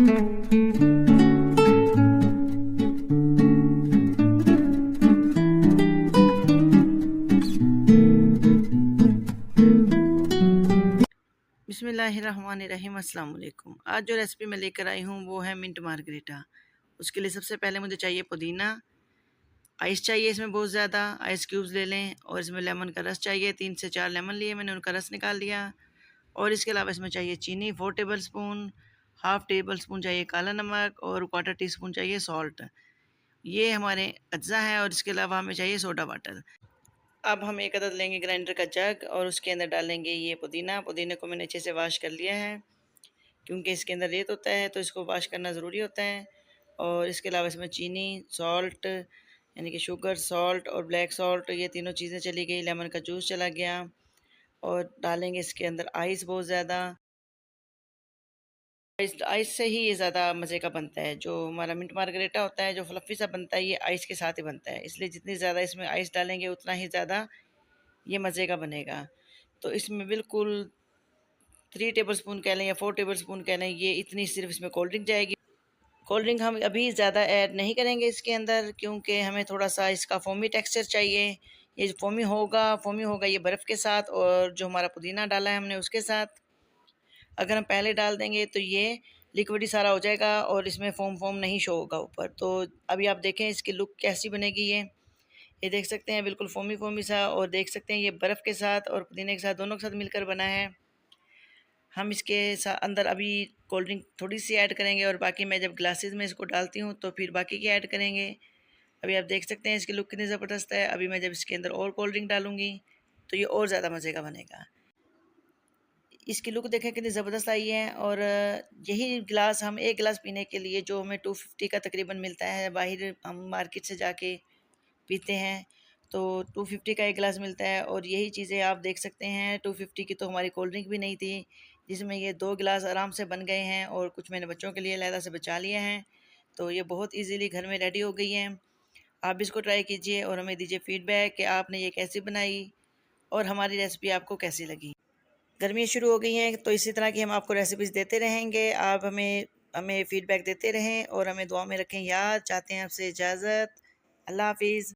बिस्मिल्लाहिर्रहमानिर्रहीम, अस्सलाम वालेकुम। आज जो रेसिपी मैं लेकर आई हूँ वो है मिंट मार्गरीटा। उसके लिए सबसे पहले मुझे चाहिए पुदीना, आइस चाहिए इसमें बहुत ज़्यादा, आइस क्यूब्स ले लें, और इसमें लेमन का रस चाहिए, 3 से 4 लेमन लिए मैंने, उनका रस निकाल दिया। और इसके अलावा इसमें चाहिए चीनी 4 table spoon, half table spoon चाहिए काला नमक, और क्वार्टर टी स्पून चाहिए सॉल्ट। ये हमारे अज्जा हैं, और इसके अलावा हमें चाहिए सोडा वाटर। अब हम एक अदद लेंगे ग्राइंडर का जग, और उसके अंदर डालेंगे ये पुदीना। पुदीने को मैंने अच्छे से वॉश कर लिया है, क्योंकि इसके अंदर रेत होता है तो इसको वॉश करना ज़रूरी होता है। और इसके अलावा इसमें चीनी, सॉल्ट यानी कि शुगर, सॉल्ट और ब्लैक सॉल्ट, ये तीनों चीज़ें चली गई, लेमन का जूस चला गया। और डालेंगे इसके अंदर आइस बहुत ज़्यादा। आइस आइस से ही ये ज़्यादा मज़े का बनता है। जो हमारा मिंट मार्गरेटा होता है, जो फ्लफ़ी सा बनता है, ये आइस के साथ ही बनता है। इसलिए जितनी ज़्यादा इसमें आइस डालेंगे उतना ही ज़्यादा ये मज़े का बनेगा। तो इसमें बिल्कुल 3 टेबल स्पून कह लें या 4 टेबल स्पून कह लें, ये इतनी सिर्फ इसमें कोल्ड ड्रिंक जाएगी। कोल्ड ड्रिंक हम अभी ज़्यादा ऐड नहीं करेंगे इसके अंदर, क्योंकि हमें थोड़ा-सा इसका फ़ोमी टेक्सचर चाहिए। ये जो फ़ोमी होगा ये बर्फ़ के साथ, और जो हमारा पुदीना डाला है हमने उसके साथ। अगर हम पहले डाल देंगे तो ये लिक्विड ही सारा हो जाएगा, और इसमें फ़ोम फ़ोम नहीं शो होगा ऊपर। तो अभी आप देखें इसकी लुक कैसी बनेगी ये देख सकते हैं, बिल्कुल फ़ोमी-फ़ोमी सा, और देख सकते हैं ये बर्फ़ के साथ और पुदीने के साथ, दोनों के साथ मिलकर बना है। हम इसके अंदर अभी कोल्ड ड्रिंक थोड़ी सी ऐड करेंगे, और बाकी मैं जब ग्लासेस में इसको डालती हूँ तो फिर बाकी की ऐड करेंगे। अभी आप देख सकते हैं इसकी लुक कितनी ज़बरदस्त है। अभी मैं जब इसके अंदर और कोल्ड ड्रिंक डालूँगी तो ये और ज़्यादा मज़े का बनेगा। इसकी लुक देखें कितनी ज़बरदस्त आई है। और यही गिलास हम एक गिलास पीने के लिए, जो हमें 250 का तकरीबन मिलता है, बाहर हम मार्केट से जाके पीते हैं तो 250 का एक गिलास मिलता है। और यही चीज़ें आप देख सकते हैं, 250 की तो हमारी कोल्ड ड्रिंक भी नहीं थी, जिसमें ये 2 गिलास आराम से बन गए हैं, और कुछ मैंने बच्चों के लिए अलहदा से बचा लिए हैं। तो ये बहुत ईज़िली घर में रेडी हो गई हैं। आप भी इसको ट्राई कीजिए और हमें दीजिए फ़ीडबैक कि आपने ये कैसी बनाई और हमारी रेसिपी आपको कैसी लगी। गर्मियाँ शुरू हो गई हैं तो इसी तरह की हम आपको रेसिपीज़ देते रहेंगे। आप हमें हमें फ़ीडबैक देते रहें और हमें दुआ में रखें याद। चाहते हैं आपसे इजाज़त। अल्लाह हाफ़िज़।